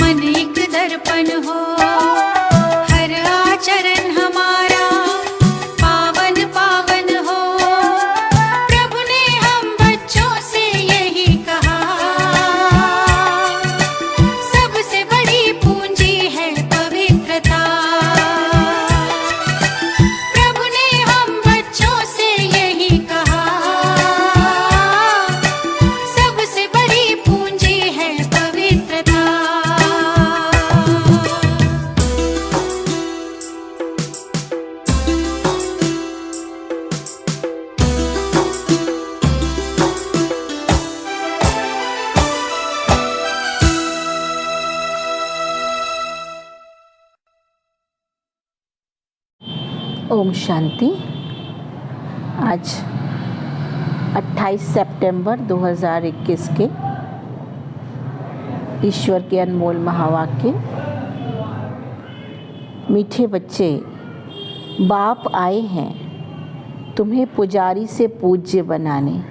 अनेक दर्पण हो, हर आचरण हमारा पावन पावन हो। प्रभु ने हम बच्चों से यही कहा, सबसे बड़ी पूंजी है पवित्रता। प्रभु ने हम बच्चों से यही कहा, सबसे बड़ी पूंजी है पवित्रता। ओम शांति। आज 28 सितंबर 2021 के ईश्वर के अनमोल महावाक्य। मीठे बच्चे, बाप आए हैं तुम्हें पुजारी से पूज्य बनाने।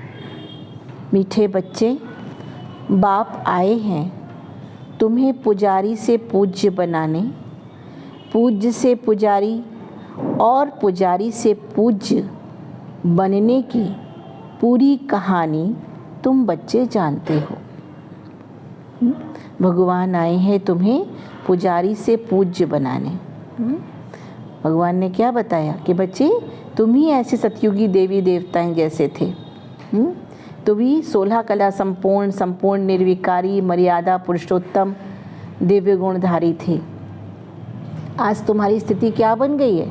मीठे बच्चे, बाप आए हैं तुम्हें पुजारी से पूज्य बनाने। पूज्य से पुजारी और पुजारी से पूज्य बनने की पूरी कहानी तुम बच्चे जानते हो। भगवान आए हैं तुम्हें पुजारी से पूज्य बनाने। भगवान ने क्या बताया कि बच्चे तुम ही ऐसे सतयुगी देवी देवताएं जैसे थे। तुम ही 16 कला संपूर्ण निर्विकारी मर्यादा पुरुषोत्तम दिव्य गुणधारी थे। आज तुम्हारी स्थिति क्या बन गई है?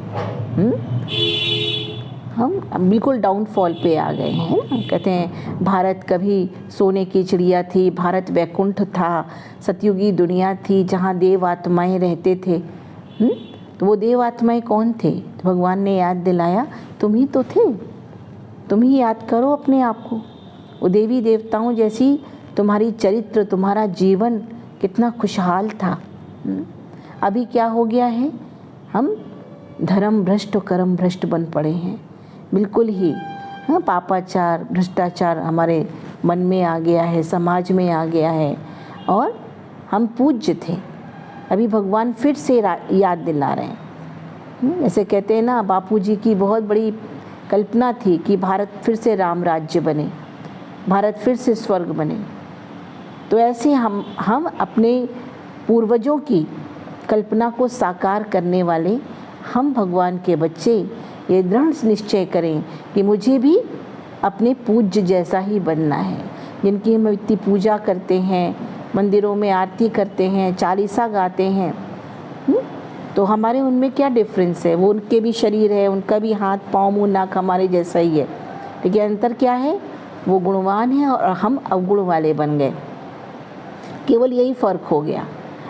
हम बिल्कुल डाउनफॉल पे आ गए हैं। कहते हैं भारत कभी सोने की चिड़िया थी, भारत वैकुंठ था, सतयुगी दुनिया थी जहाँ देव आत्माएँ रहते थे। तो वो देव आत्माएँ कौन थे? तो भगवान ने याद दिलाया, तुम ही तो थे। तुम ही याद करो अपने आप को। वो देवी देवताओं जैसी तुम्हारी चरित्र, तुम्हारा जीवन कितना खुशहाल था। अभी क्या हो गया है? हम धर्म भ्रष्ट और कर्म भ्रष्ट बन पड़े हैं। बिल्कुल ही पापाचार भ्रष्टाचार हमारे मन में आ गया है, समाज में आ गया है और हम पूज्य थे। अभी भगवान फिर से याद दिला रहे हैं। ऐसे कहते हैं ना, बापूजी की बहुत बड़ी कल्पना थी कि भारत फिर से राम राज्य बने, भारत फिर से स्वर्ग बने। तो ऐसे हम अपने पूर्वजों की कल्पना को साकार करने वाले हम भगवान के बच्चे ये दृढ़ निश्चय करें कि मुझे भी अपने पूज्य जैसा ही बनना है। जिनकी हम इतनी पूजा करते हैं, मंदिरों में आरती करते हैं, चालीसा गाते हैं, तो हमारे उनमें क्या डिफरेंस है? वो उनके भी शरीर है, उनका भी हाथ पाँव मुँह नाक हमारे जैसा ही है, लेकिन अंतर क्या है? वो गुणवान है और हम अवगुण वाले बन गए। केवल यही फ़र्क हो गया।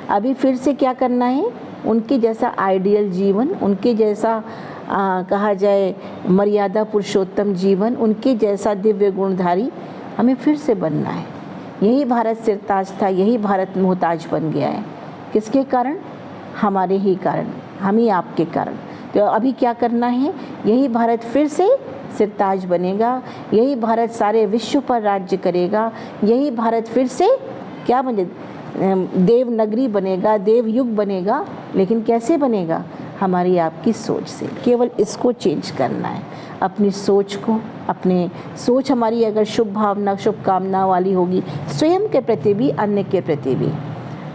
अभी फिर से क्या करना है? उनके जैसा आइडियल जीवन, उनके जैसा कहा जाए मर्यादा पुरुषोत्तम जीवन, उनके जैसा दिव्य गुणधारी हमें फिर से बनना है। यही भारत सिरताज था, यही भारत मोहताज बन गया है। किसके कारण? हमारे ही कारण, हम ही आपके कारण। तो अभी क्या करना है? यही भारत फिर से सिरताज बनेगा, यही भारत सारे विश्व पर राज्य करेगा, यही भारत फिर से क्या बने? देव नगरी बनेगा, देव युग बनेगा। लेकिन कैसे बनेगा? हमारी आपकी सोच से। केवल इसको चेंज करना है, अपनी सोच को। अपने सोच हमारी अगर शुभ भावना शुभ कामना वाली होगी, स्वयं के प्रति भी अन्य के प्रति भी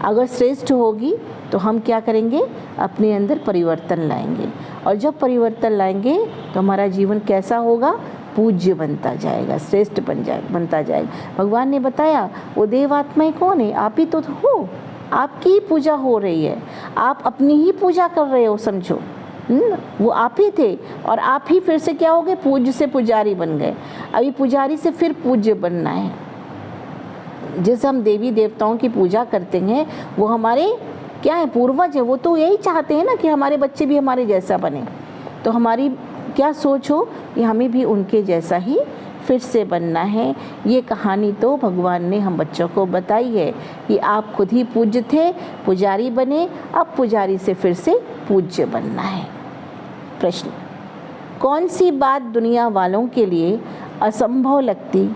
अगर श्रेष्ठ होगी, तो हम क्या करेंगे? अपने अंदर परिवर्तन लाएंगे। और जब परिवर्तन लाएंगे तो हमारा जीवन कैसा होगा? पूज्य बनता जाएगा, श्रेष्ठ बनता जाएगा। भगवान ने बताया वो देव आत्माएं कौन है? आप ही तो हो। आपकी ही पूजा हो रही है, आप अपनी ही पूजा कर रहे हो, समझो। वो आप ही थे और आप ही फिर से क्या हो गए? पूज्य से पुजारी बन गए। अभी पुजारी से फिर पूज्य बनना है। जैसे हम देवी देवताओं की पूजा करते हैं, वो हमारे क्या है? पूर्वज है। वो तो यही चाहते हैं ना कि हमारे बच्चे भी हमारे जैसा बने। तो हमारी क्या सोच हो कि हमें भी उनके जैसा ही फिर से बनना है। ये कहानी तो भगवान ने हम बच्चों को बताई है कि आप खुद ही पूज्य थे, पुजारी बने, अब पुजारी से फिर से पूज्य बनना है। प्रश्न: कौन सी बात दुनिया वालों के लिए असंभव लगती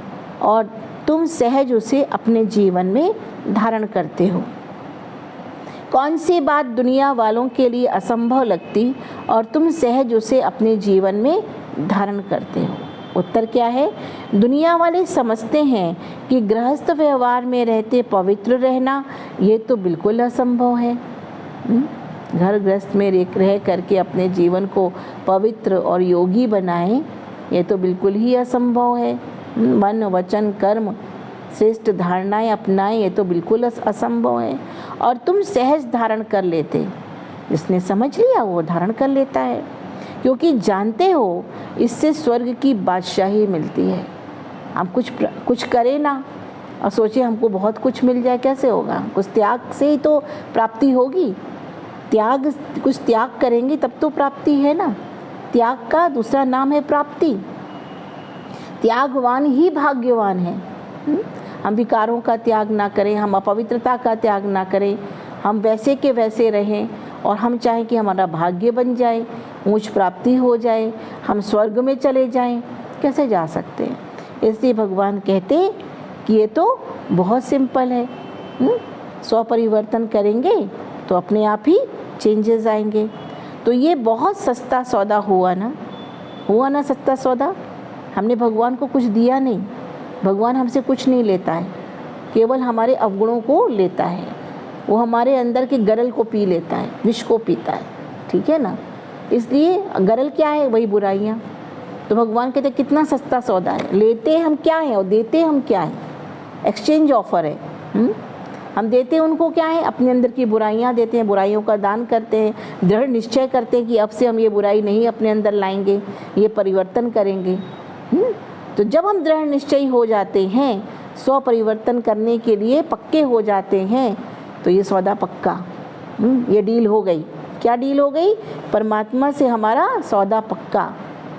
और तुम सहज उसे अपने जीवन में धारण करते हो? कौन सी बात दुनिया वालों के लिए असंभव लगती और तुम सहज उसे अपने जीवन में धारण करते हो? उत्तर क्या है? दुनिया वाले समझते हैं कि गृहस्थ व्यवहार में रहते पवित्र रहना ये तो बिल्कुल असंभव है। घर गृहस्थ में रह करके अपने जीवन को पवित्र और योगी बनाएं, ये तो बिल्कुल ही असंभव है। मन वचन कर्म श्रेष्ठ धारणाएं अपनाएं, ये तो बिल्कुल असंभव है। और तुम सहज धारण कर लेते, जिसने समझ लिया वो धारण कर लेता है, क्योंकि जानते हो इससे स्वर्ग की बादशाही मिलती है। हम कुछ करें ना और सोचे हमको बहुत कुछ मिल जाए, कैसे होगा? कुछ त्याग से ही तो प्राप्ति होगी। कुछ त्याग करेंगे तब तो प्राप्ति है ना। त्याग का दूसरा नाम है प्राप्ति। त्यागवान ही भाग्यवान है। हम विकारों का त्याग ना करें, हम अपवित्रता का त्याग ना करें, हम वैसे के वैसे रहें और हम चाहें कि हमारा भाग्य बन जाए, ऊंच प्राप्ति हो जाए, हम स्वर्ग में चले जाएं, कैसे जा सकते हैं? इसलिए भगवान कहते कि ये तो बहुत सिंपल है। स्वपरिवर्तन करेंगे तो अपने आप ही चेंजेस आएंगे। तो ये बहुत सस्ता सौदा हुआ ना सस्ता सौदा। हमने भगवान को कुछ दिया नहीं, भगवान हमसे कुछ नहीं लेता है, केवल हमारे अवगुणों को लेता है। वो हमारे अंदर के गरल को पी लेता है, विष को पीता है, ठीक है ना। इसलिए गरल क्या है? वही बुराइयाँ। तो भगवान कहते कितना सस्ता सौदा है। लेते हम क्या है और देते हम क्या है? एक्सचेंज ऑफर है। हम देते हैं उनको क्या है? अपने अंदर की बुराइयां देते हैं, बुराइयों का दान करते हैं, दृढ़ निश्चय करते हैं कि अब से हम ये बुराई नहीं अपने अंदर लाएंगे, ये परिवर्तन करेंगे। तो जब हम दृढ़ निश्चयी हो जाते हैं, स्व परिवर्तन करने के लिए पक्के हो जाते हैं, तो ये सौदा पक्का, ये डील हो गई। क्या डील हो गई? परमात्मा से हमारा सौदा पक्का।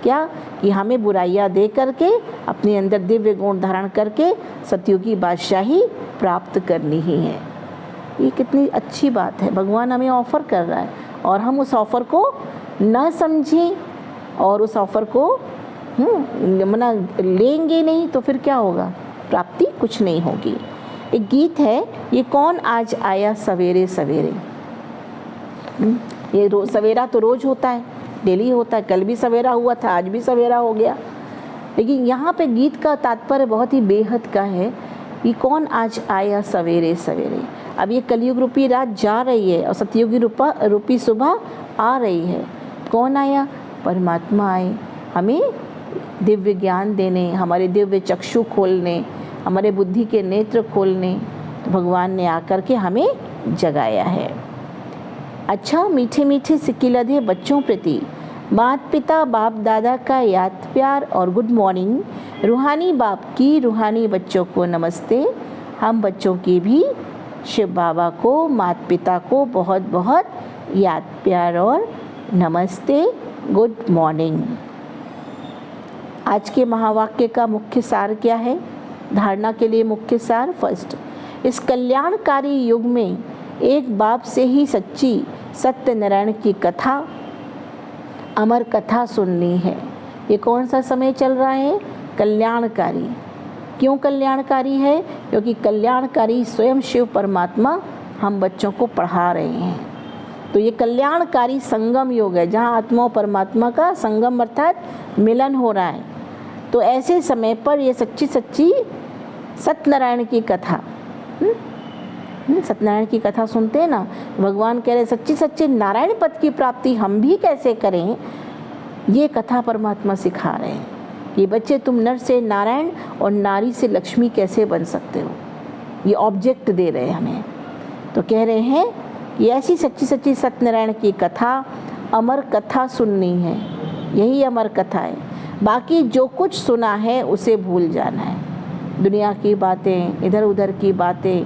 क्या? कि हमें बुराइयां दे करके अपने अंदर दिव्य गुण धारण करके सतयुगी बादशाही प्राप्त करनी ही है। ये कितनी अच्छी बात है, भगवान हमें ऑफ़र कर रहा है और हम उस ऑफ़र को न समझें और उस ऑफ़र को मना लेंगे नहीं तो फिर क्या होगा? प्राप्ति कुछ नहीं होगी। एक गीत है, ये कौन आज आया सवेरे सवेरे। ये सवेरा तो रोज़ होता है, डेली होता है, कल भी सवेरा हुआ था, आज भी सवेरा हो गया। लेकिन यहाँ पे गीत का तात्पर्य बहुत ही बेहद का है कि कौन आज आया सवेरे सवेरे। अब ये कलयुग रूपी रात जा रही है और सतयुगी रूपी सुबह आ रही है। कौन आया? परमात्मा आए, हमें दिव्य ज्ञान देने, हमारे दिव्य चक्षु खोलने, हमारे बुद्धि के नेत्र खोलने। तो भगवान ने आकर के हमें जगाया है। अच्छा, मीठे मीठे सिकिलधे बच्चों प्रति माता पिता बाप दादा का याद प्यार और गुड मॉर्निंग। रूहानी बाप की रूहानी बच्चों को नमस्ते। हम बच्चों की भी शिव बाबा को, माता पिता को बहुत बहुत याद प्यार और नमस्ते, गुड मॉर्निंग। आज के महावाक्य का मुख्य सार क्या है? धारणा के लिए मुख्य सार फर्स्ट, इस कल्याणकारी युग में एक बाप से ही सच्ची सत्यनारायण की कथा, अमर कथा सुननी है। ये कौन सा समय चल रहा है? कल्याणकारी। क्यों कल्याणकारी है? क्योंकि कल्याणकारी स्वयं शिव परमात्मा हम बच्चों को पढ़ा रहे हैं। तो ये कल्याणकारी संगम योग है, जहाँ आत्मा और परमात्मा का संगम अर्थात मिलन हो रहा है। तो ऐसे समय पर ये सच्ची सच्ची सत्यनारायण की कथा, सत्यनारायण की कथा सुनते हैं ना। भगवान कह रहे सच्ची सच्चे नारायण पद की प्राप्ति हम भी कैसे करें, ये कथा परमात्मा सिखा रहे हैं कि बच्चे तुम नर से नारायण और नारी से लक्ष्मी कैसे बन सकते हो। ये ऑब्जेक्ट दे रहे हैं हमें। तो कह रहे हैं कि ऐसी सच्ची सच्ची सत्यनारायण की कथा, अमर कथा सुननी है। यही अमर कथा है। बाकी जो कुछ सुना है उसे भूल जाना है। दुनिया की बातें, इधर उधर की बातें,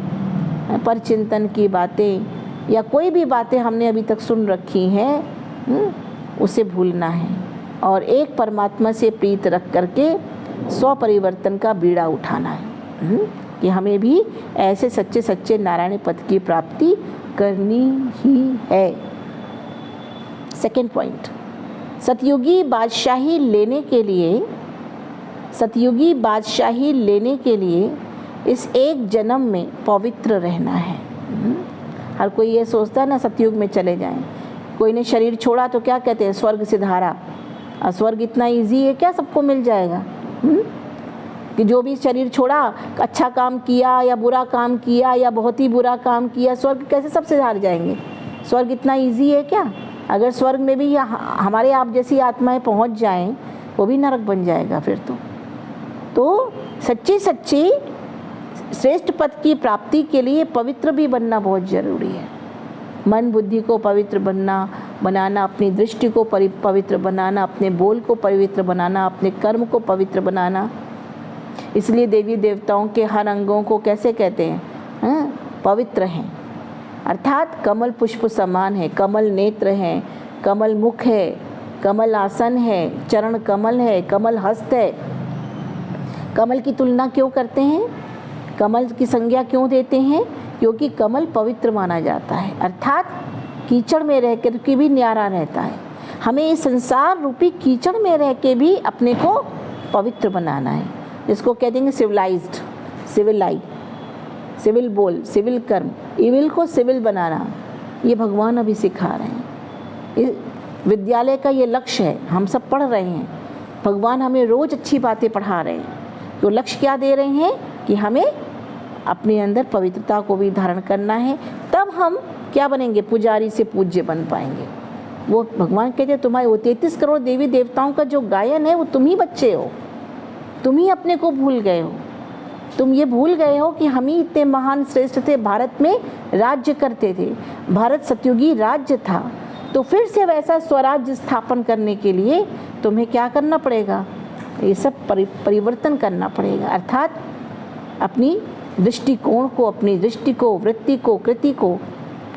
पर चिंतन की बातें या कोई भी बातें हमने अभी तक सुन रखी हैं, उसे भूलना है और एक परमात्मा से प्रीत रख करके स्व परिवर्तन का बीड़ा उठाना है कि हमें भी ऐसे सच्चे सच्चे नारायण पद की प्राप्ति करनी ही है। सेकंड पॉइंट, सतयुगी बादशाही लेने के लिए इस एक जन्म में पवित्र रहना है। हर कोई ये सोचता है ना सतयुग में चले जाएं। कोई ने शरीर छोड़ा तो क्या कहते हैं, स्वर्ग सिधारा। और स्वर्ग इतना इजी है क्या सबको मिल जाएगा? कि जो भी शरीर छोड़ा, अच्छा काम किया या बुरा काम किया या बहुत ही बुरा काम किया, स्वर्ग कैसे सब सिधार जाएंगे? स्वर्ग इतना इजी है क्या? अगर स्वर्ग में भी हमारे आप जैसी आत्माएं पहुंच जाएं, वो भी नरक बन जाएगा फिर तो सच्ची श्रेष्ठ पद की प्राप्ति के लिए पवित्र भी बनना बहुत ज़रूरी है। मन बुद्धि को पवित्र बनाना, अपनी दृष्टि को पवित्र बनाना, अपने बोल को पवित्र बनाना, अपने कर्म को पवित्र बनाना। इसलिए देवी देवताओं के हर अंगों को कैसे कहते हैं? पवित्र हैं। अर्थात कमल पुष्प समान है, कमल नेत्र हैं, कमल मुख है, कमल आसन है, चरण कमल है, कमल हस्त है। कमल की तुलना क्यों करते हैं? कमल की संज्ञा क्यों देते हैं? क्योंकि कमल पवित्र माना जाता है, अर्थात कीचड़ में रह कर के भी न्यारा रहता है। हमें इस संसार रूपी कीचड़ में रह के भी अपने को पवित्र बनाना है, जिसको कह देंगे सिविलाइज्ड, सिविल बोल, सिविल कर्म, इविल को सिविल बनाना। ये भगवान अभी सिखा रहे हैं। विद्यालय का ये लक्ष्य है, हम सब पढ़ रहे हैं, भगवान हमें रोज़ अच्छी बातें पढ़ा रहे हैं। तो लक्ष्य क्या दे रहे हैं कि हमें अपने अंदर पवित्रता को भी धारण करना है, तब हम क्या बनेंगे? पुजारी से पूज्य बन पाएंगे। वो भगवान कहते हैं तुम्हारे 33 करोड़ देवी देवताओं का जो गायन है वो तुम ही बच्चे हो, तुम ही अपने को भूल गए हो। तुम ये भूल गए हो कि हम ही इतने महान श्रेष्ठ थे, भारत में राज्य करते थे, भारत सतयुगी राज्य था। तो फिर से वैसा स्वराज्य स्थापन करने के लिए तुम्हें क्या करना पड़ेगा? ये सब परिवर्तन करना पड़ेगा। अर्थात अपनी दृष्टिकोण को, अपनी दृष्टि को, वृत्ति को, कृति को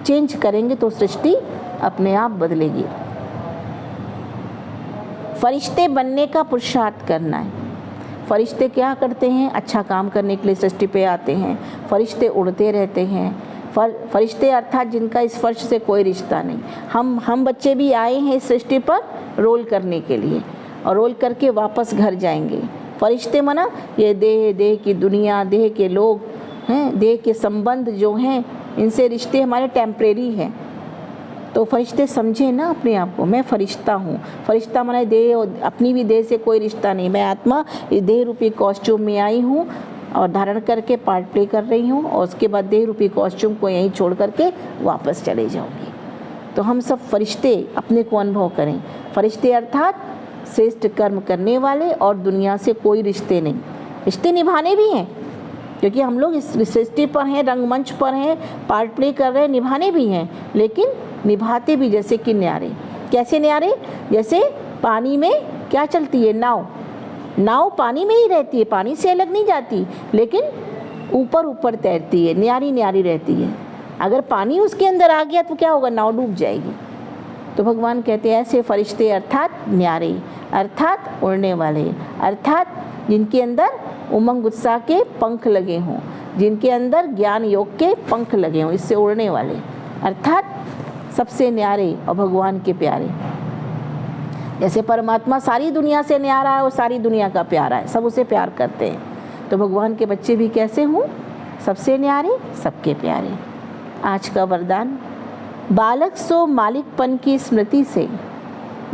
चेंज करेंगे तो सृष्टि अपने आप बदलेगी। फरिश्ते बनने का पुरुषार्थ करना है। फरिश्ते क्या करते हैं? अच्छा काम करने के लिए सृष्टि पे आते हैं। फरिश्ते उड़ते रहते हैं। फरिश्ते अर्थात जिनका इस फर्श से कोई रिश्ता नहीं। हम बच्चे भी आए हैं इस सृष्टि पर रोल करने के लिए, और रोल करके वापस घर जाएंगे। फरिश्ते माना ये देह की दुनिया, देह के लोग हैं, देह के संबंध जो हैं, इनसे रिश्ते हमारे टेम्परेरी हैं। तो फरिश्ते समझे ना अपने आप को, मैं फरिश्ता हूँ। फरिश्ता माना देह, अपनी भी देह से कोई रिश्ता नहीं। मैं आत्मा इस देह रूपी कॉस्ट्यूम में आई हूँ और धारण करके पार्ट प्ले कर रही हूँ, और उसके बाद देह रूपी कॉस्ट्यूम को यहीं छोड़ करके वापस चले जाऊँगी। तो हम सब फरिश्ते अपने को अनुभव करें। फरिश्ते अर्थात श्रेष्ठ कर्म करने वाले, और दुनिया से कोई रिश्ते नहीं। रिश्ते निभाने भी हैं, क्योंकि हम लोग इस सृष्टि पर हैं, रंगमंच पर हैं, पार्ट प्ले कर रहे हैं, निभाने भी हैं, लेकिन निभाते भी जैसे कि न्यारे। कैसे न्यारे? जैसे पानी में क्या चलती है? नाव पानी में ही रहती है, पानी से अलग नहीं जाती, लेकिन ऊपर तैरती है, न्यारी रहती है। अगर पानी उसके अंदर आ गया तो क्या होगा? नाव डूब जाएगी। तो भगवान कहते हैं ऐसे फरिश्ते अर्थात न्यारे, अर्थात उड़ने वाले, अर्थात जिनके अंदर उमंग उत्साह के पंख लगे हों, जिनके अंदर ज्ञान योग के पंख लगे हों, इससे उड़ने वाले, अर्थात सबसे न्यारे और भगवान के प्यारे। जैसे परमात्मा सारी दुनिया से न्यारा है और सारी दुनिया का प्यारा है, सब उसे प्यार करते हैं। तो भगवान के बच्चे भी कैसे हों? सबसे न्यारे, सबके प्यारे। आज का वरदान, बालक सो मालिकपन की स्मृति से,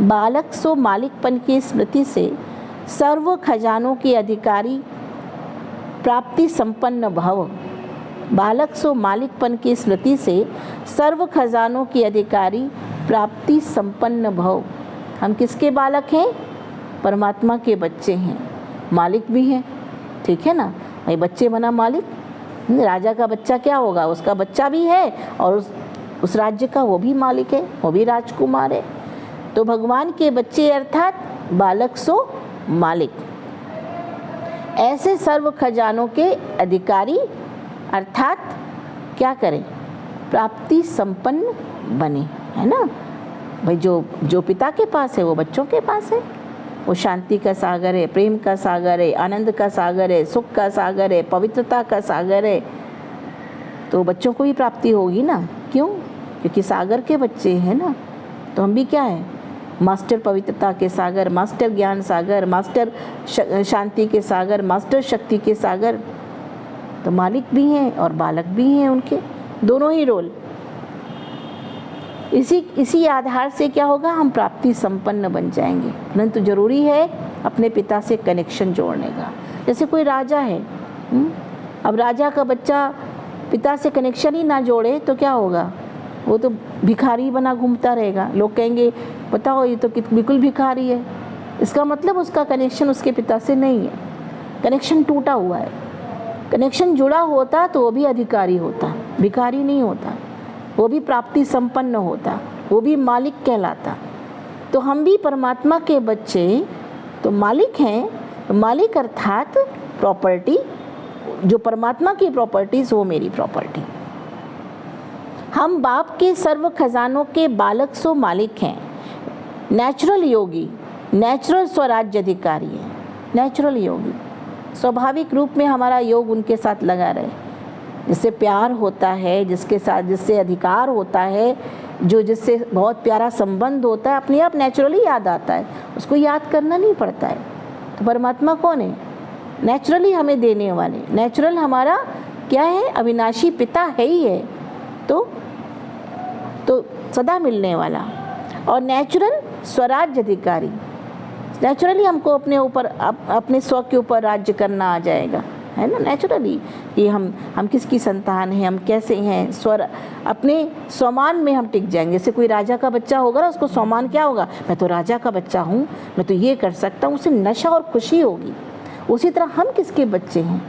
बालक सो मालिकपन की स्मृति से सर्व खजानों के अधिकारी प्राप्ति संपन्न भव। बालक सो मालिकपन की स्मृति से सर्व खजानों के अधिकारी प्राप्ति संपन्न भव। हम किसके बालक हैं? परमात्मा के बच्चे हैं, मालिक भी हैं, ठीक है ना भाई? बच्चे बना मालिक। राजा का बच्चा क्या होगा? उसका बच्चा भी है, और उस राज्य का वो भी मालिक है, वो भी राजकुमार है। तो भगवान के बच्चे अर्थात बालक सो मालिक, ऐसे सर्व खजानों के अधिकारी अर्थात क्या करें? प्राप्ति संपन्न बने, है ना भाई? जो पिता के पास है वो बच्चों के पास है। वो शांति का सागर है, प्रेम का सागर है, आनंद का सागर है, सुख का सागर है, पवित्रता का सागर है। तो बच्चों को भी प्राप्ति होगी ना। क्यों? क्योंकि सागर के बच्चे हैं ना। तो हम भी क्या है? मास्टर पवित्रता के सागर, मास्टर ज्ञान सागर, मास्टर शांति के सागर, मास्टर शक्ति के सागर। तो मालिक भी हैं और बालक भी हैं, उनके दोनों ही रोल। इसी आधार से क्या होगा, हम प्राप्ति संपन्न बन जाएंगे। परंतु जरूरी है अपने पिता से कनेक्शन जोड़ने का। जैसे कोई राजा है, अब राजा का बच्चा पिता से कनेक्शन ही ना जोड़े तो क्या होगा, वो तो भिखारी बना घूमता रहेगा। लोग कहेंगे बताओ ये तो बिल्कुल भिखारी है। इसका मतलब उसका कनेक्शन उसके पिता से नहीं है, कनेक्शन टूटा हुआ है। कनेक्शन जुड़ा होता तो वो भी अधिकारी होता, भिखारी नहीं होता, वो भी प्राप्ति संपन्न होता, वो भी मालिक कहलाता। तो हम भी परमात्मा के बच्चे तो मालिक हैं। मालिक अर्थात प्रॉपर्टी, जो परमात्मा की प्रॉपर्टीज वो मेरी प्रॉपर्टी। हम बाप के सर्व खजानों के बालक सो मालिक हैं। नेचुरल योगी, नेचुरल स्वराज्य अधिकारी है। नेचुरल योगी स्वाभाविक रूप में हमारा योग उनके साथ लगा रहे, जिससे प्यार होता है, जिसके साथ जिससे अधिकार होता है, जो जिससे बहुत प्यारा संबंध होता है, अपने आप नेचुरली याद आता है, उसको याद करना नहीं पड़ता है। तो परमात्मा कौन है, नेचुरली हमें देने वाले। नेचुरल हमारा क्या है, अविनाशी पिता है ही है, तो सदा मिलने वाला। और नेचुरल स्वराज्य अधिकारी, नेचुरली हमको अपने ऊपर अपने स्व के ऊपर राज्य करना आ जाएगा, है ना। नेचुरली कि हम किसकी संतान हैं, हम कैसे हैं, अपने स्वमान में हम टिक जाएंगे। जैसे कोई राजा का बच्चा होगा ना, उसको स्वमान क्या होगा, मैं तो राजा का बच्चा हूँ, मैं तो ये कर सकता हूँ, उसे नशा और खुशी होगी। उसी तरह हम किसके बच्चे हैं,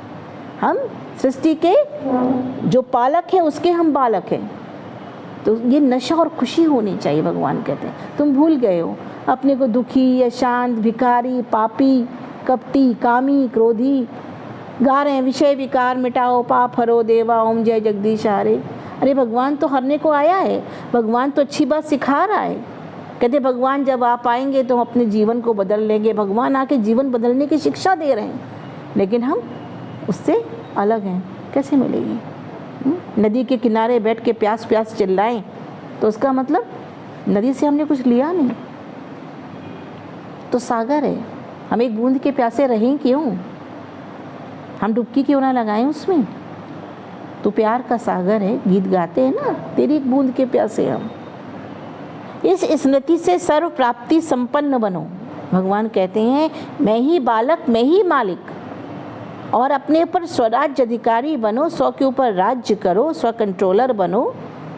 हम सृष्टि के जो पालक हैं उसके हम बालक हैं। तो ये नशा और खुशी होनी चाहिए। भगवान कहते हैं तुम भूल गए हो अपने को दुखी, अशांत, भिखारी, पापी, कपटी, कामी, क्रोधी, गा रहे हैं विषय विकार मिटाओ पाप हरो देवा ओम जय जगदीश हरे। अरे भगवान तो हरने को आया है, भगवान तो अच्छी बात सिखा रहा है। कहते भगवान जब आप आएंगे तो हम अपने जीवन को बदल लेंगे। भगवान आके जीवन बदलने की शिक्षा दे रहे हैं, लेकिन हम उससे अलग हैं, कैसे मिलेगी। नदी के किनारे बैठ के प्यास प्यास चिल्लाएं तो उसका मतलब नदी से हमने कुछ लिया नहीं, तो सागर है, हम एक बूंद के प्यासे रहें क्यों, हम डुबकी क्यों ना लगाएं उसमें। तो प्यार का सागर है, गीत गाते हैं ना, तेरी एक बूंद के प्यासे हम। इस स्मृति से सर्व प्राप्ति संपन्न बनो। भगवान कहते हैं मैं ही बालक, मैं ही मालिक, और अपने ऊपर स्वराज्य अधिकारी बनो, स्व के ऊपर राज्य करो, स्व कंट्रोलर बनो।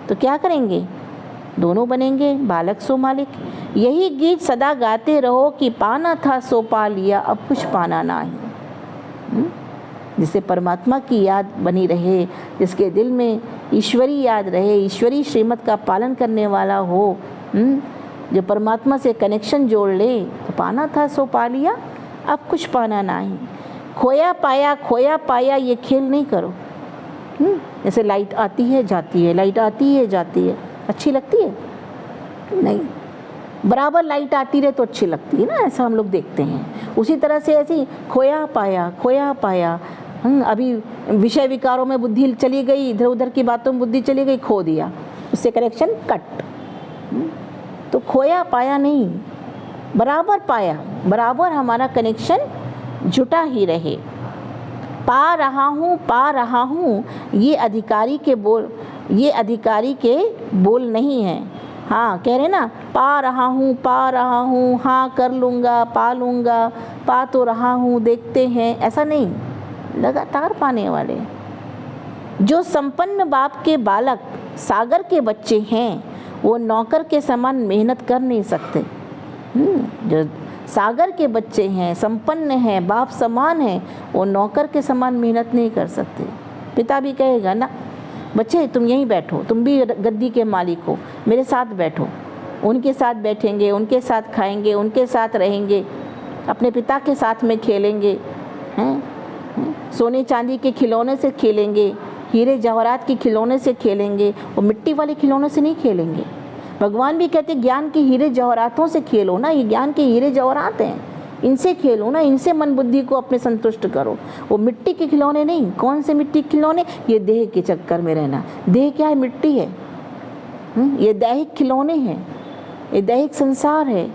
तो क्या करेंगे, दोनों बनेंगे, बालक सो मालिक। यही गीत सदा गाते रहो कि पाना था सो पा लिया, अब कुछ पाना नहीं। जिससे परमात्मा की याद बनी रहे, जिसके दिल में ईश्वरी याद रहे, ईश्वरी श्रीमत का पालन करने वाला हो, जो परमात्मा से कनेक्शन जोड़ ले। तो पाना था सो पा लिया, अब कुछ पाना नहीं। खोया पाया ये खेल नहीं करो। जैसे लाइट आती है जाती है, लाइट आती है जाती है, अच्छी लगती है नहीं, बराबर लाइट आती रहे तो अच्छी लगती है ना, ऐसा हम लोग देखते हैं। उसी तरह से ऐसी खोया पाया। अभी विषय विकारों में बुद्धि चली गई, इधर उधर की बातों में बुद्धि चली गई, खो दिया, उससे कनेक्शन कट। तो खोया पाया नहीं, बराबर पाया, बराबर हमारा कनेक्शन जुटा ही रहे। पा रहा हूँ ये अधिकारी के बोल नहीं है। हाँ कह रहे ना, पा रहा हूँ, हाँ कर लूँगा, पा लूँगा, पा तो रहा हूँ, देखते हैं, ऐसा नहीं, लगातार पाने वाले। जो संपन्न बाप के बालक सागर के बच्चे हैं वो नौकर के समान मेहनत कर नहीं सकते। जो सागर के बच्चे हैं, संपन्न हैं, बाप समान हैं, वो नौकर के समान मेहनत नहीं कर सकते। पिता भी कहेगा ना, बच्चे तुम यहीं बैठो, तुम भी गद्दी के मालिक हो, मेरे साथ बैठो। उनके साथ बैठेंगे, उनके साथ खाएंगे, उनके साथ रहेंगे, अपने पिता के साथ में खेलेंगे, हैं, सोने चांदी के खिलौने से खेलेंगे, हीरे जवाहरात के खिलौने से खेलेंगे, वो मिट्टी वाले खिलौने से नहीं खेलेंगे। भगवान भी कहते ज्ञान के हीरे जवाहरातों से खेलो ना, ये ज्ञान के हीरे जवाहरात हैं, इनसे खेलो ना, इनसे मन बुद्धि को अपने संतुष्ट करो। वो मिट्टी के खिलौने नहीं। कौन से मिट्टी के खिलौने, ये देह के चक्कर में रहना। देह क्या है, मिट्टी है। ये दैहिक खिलौने हैं, ये दैहिक संसार है,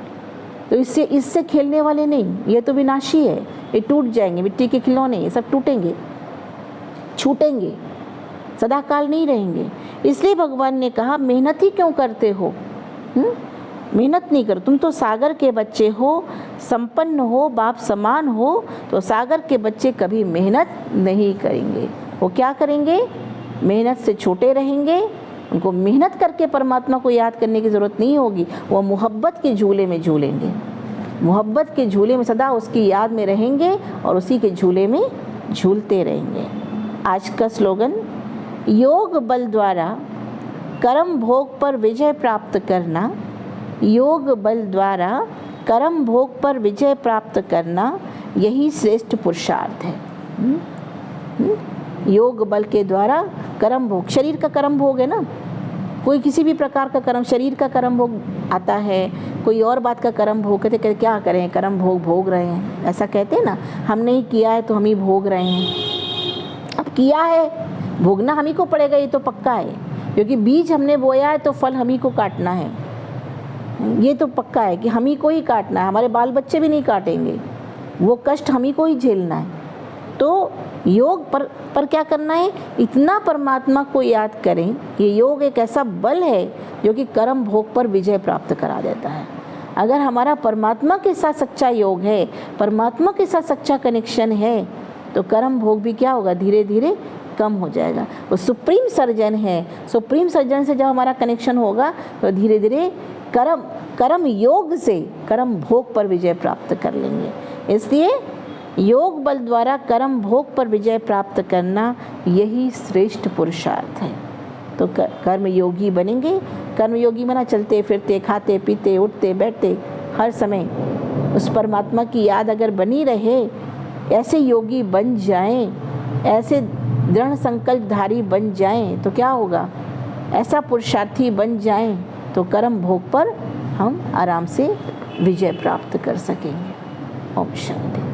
तो इससे खेलने वाले नहीं, ये तो विनाशी है, ये टूट जाएंगे। मिट्टी के खिलौने ये सब टूटेंगे, छूटेंगे, सदाकाल नहीं रहेंगे। इसलिए भगवान ने कहा मेहनत ही क्यों करते हो, मेहनत नहीं करो, तुम तो सागर के बच्चे हो, संपन्न हो, बाप समान हो, तो सागर के बच्चे कभी मेहनत नहीं करेंगे। वो क्या करेंगे? मेहनत से छोटे रहेंगे, उनको मेहनत करके परमात्मा को याद करने की ज़रूरत नहीं होगी, वो मोहब्बत के झूले में झूलेंगे, मोहब्बत के झूले में सदा उसकी याद में रहेंगे और उसी के झूले में झूलते रहेंगे। आज का स्लोगन, योग बल द्वारा कर्म भोग पर विजय प्राप्त करना, योग बल द्वारा कर्म भोग पर विजय प्राप्त करना, यही श्रेष्ठ पुरुषार्थ है। योग बल के द्वारा कर्म भोग, शरीर का कर्म भोग है ना, कोई किसी भी प्रकार का कर्म, शरीर का कर्म भोग आता है, कोई और बात का कर्म भोग, कहते क्या करें, कर्म भोग भोग रहे हैं, ऐसा कहते हैं ना, हम नहीं किया है तो हम ही भोग रहे हैं। अब किया है, भोगना हम ही को पड़ेगा, ये तो पक्का है, क्योंकि बीज हमने बोया है तो फल हम ही को काटना है, ये तो पक्का है कि हम ही को ही काटना है, हमारे बाल बच्चे भी नहीं काटेंगे, वो कष्ट हम ही को ही झेलना है। तो योग पर क्या करना है? इतना परमात्मा को याद करें। ये योग एक ऐसा बल है जो कि कर्म भोग पर विजय प्राप्त करा देता है। अगर हमारा परमात्मा के साथ सच्चा योग है, परमात्मा के साथ सच्चा कनेक्शन है, तो कर्म भोग भी क्या होगा? धीरे धीरे कम हो जाएगा। वो सुप्रीम सर्जन है, सुप्रीम सर्जन से जब हमारा कनेक्शन होगा तो धीरे धीरे कर्म योग से कर्म भोग पर विजय प्राप्त कर लेंगे। इसलिए योग बल द्वारा कर्म भोग पर विजय प्राप्त करना, यही श्रेष्ठ पुरुषार्थ है। तो कर्म योगी बनेंगे। कर्म योगी बना, चलते फिरते, खाते पीते, उठते बैठते, हर समय उस परमात्मा की याद अगर बनी रहे, ऐसे योगी बन जाएं, ऐसे दृढ़ संकल्पधारी बन जाएं, तो क्या होगा? ऐसा पुरुषार्थी बन जाएं तो कर्म भोग पर हम आराम से विजय प्राप्त कर सकेंगे। ओम शांति।